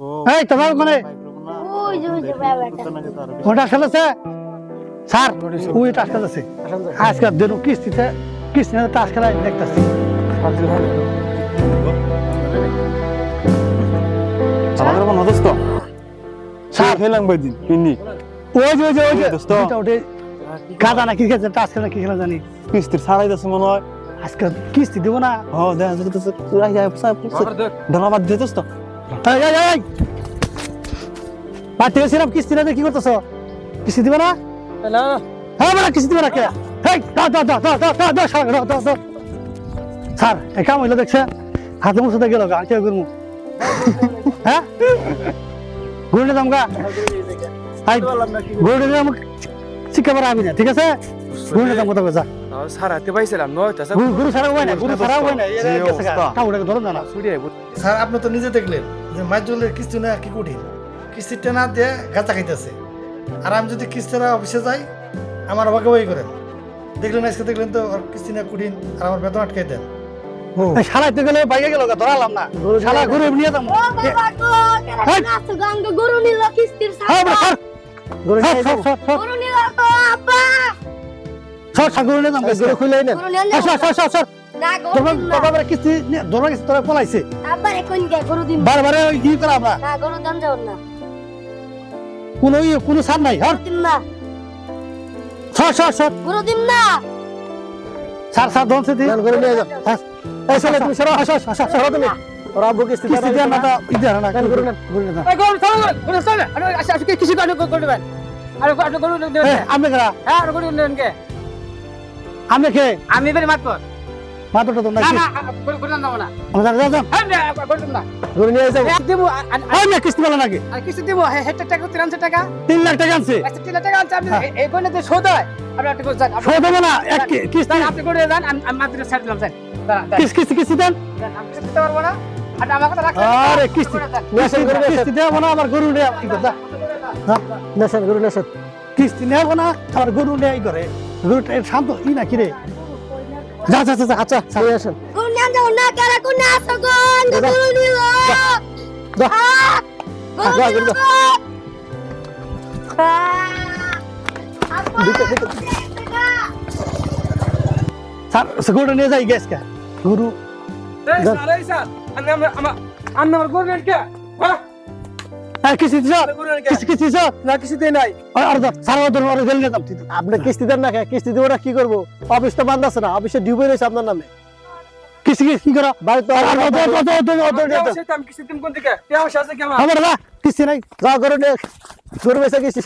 এই তোমার মানে ওই যে বাবাটা ওটা খেলেছে স্যার ওই টাস খেলেছে আজকে দিন কিস্তিতে টাস খেলা দেখতেছি আমাদের কোন দোস্ত স্যার খেলাম বইদিন কিনি ওই যে দোস্ত। ওটা কাদা না কি খেলছে টাস খেলা কি খেলা জানি কিস্তির ছাড়াই যাচ্ছে মনে হয় আজকে কিস্তি দিব না ও দেখা যাচ্ছে পুরাই যায় ধন্যবাদ দিয়ে দোস্ত এই পার্টি ছিলাম কিস্তি না দিয়ে কি করতেছ কিস্তি দিব না হ্যাঁ মানে কিস্তি দিব না কে হেই দাও স্যার এই কাম হইলো দেখছে হাতে মুছতে গেল গা কেউ করবো হ্যাঁ গুরুনে দামগা গুরুনে দাম শিক্ষা পারা আমি না ঠিক আছে গুরুনে দাম কথা বলছা সারাতে পাইছিলাম নয় তা গুরু ছাড়া হয় না গুরু ছাড়া হয় না কাউকে ধরো না স্যার আপনি তো নিজে দেখলেন যে মাইজুলের কিস্তি না কি কঠিন কিস্তিটা না দিয়ে গাঁচা খাইতেছে আর আমি যদি কিস্তিরা অফিসে যাই আমার ভাগাভাগি করেন দেখলেন আজকে দেখলেন তো ওর কিস্তি না কঠিন আর আমার বেতন আটকাই দেন শালাইতে গেলে বাইকে গেল ধরালাম না শালা গুরু নিয়ে যাবো ও বাবা গো কেন নাচ গান গরু নিল কিস্তির হ্যাঁ সাথে স্যার গরু নিল তো আপা সর গুরু নিয়ে যাবো গুরু খুলে নেন গরু নিল সর না গরু দিন না তোর কিস্তি ধরা গেছে তোরা পলাইছে আব্বা কোন গে গরু দিন বারবারে কি করা আমরা না গরু দান যাও না কোনো সার নাই হর দিন না সর গরু দিন না সার দনছে দি গুরু নিয়ে যাও এই চলে তুমি সর তুমি ওরা আব্বু কিস্তি দেন না তো ইদার না গুরু নেন এই গরু চলে আজকে কিছু কাজ করবেন আর গরু দেবেন আমি করা হ্যাঁ আর গরু নেন কে আমি কে আমি বেরে মাত কর মাত্র তো না নাই না গরু দাম না আমরা যাও হ্যাঁ গরু দাম না গুরু নিয়ে যাও দেবো আমি কিস্তি বলা নাকি আর কিছু দেবো হেক্টর টাকা 300 টাকা 3 লাখ টাকা আনছে আচ্ছা 3 লাখ টাকা আছে আপনি এই কোনে তো শোধ হয় আপনি একটা করে যান সব দেবো না এক কিস্তি আপনি করে যান আমি মাত্র ছাড় দিলাম স্যার কিস্তি দেন আমি দিতে পারবো না আর আমার কথা রাখতে আরে কিস্তি কিস্তি দেবো না আমার গরু নিয়ে কি কথা নেশন গরু নেশন কিস্তি নেবো না আমার গরু নিয়ে করে গরুটা শান্ত ই না কিরে যা আচ্ছা চলে আসেন গরু নিয়ে যাও না কারা কোন নাচ গান গরু নিল গরু নিল স্যার গরু নিয়ে যাই গ্যাস কা গরু এই স্যার এই স্যার আমার গরু নেন কে হ্যাঁ কিস্তি দিছ কিস্তি দিছ না কিছু দেই নাই আর স্যার ওদের ওরে জেল নিয়ে যাম আপনি কিস্তি দেন না কিস্তি দিব না কি করব অফিস তো বন্ধ আছে না অফিসে ডিউবে রয়েছে আপনার নামে কিস্তি কি করো বাড়ি তো আমি কিছু দিন কোন দিকে পেও আছে কেমন আমার না কিস্তি নাই যা গরু নিয়ে গরু বেচা কিস্তি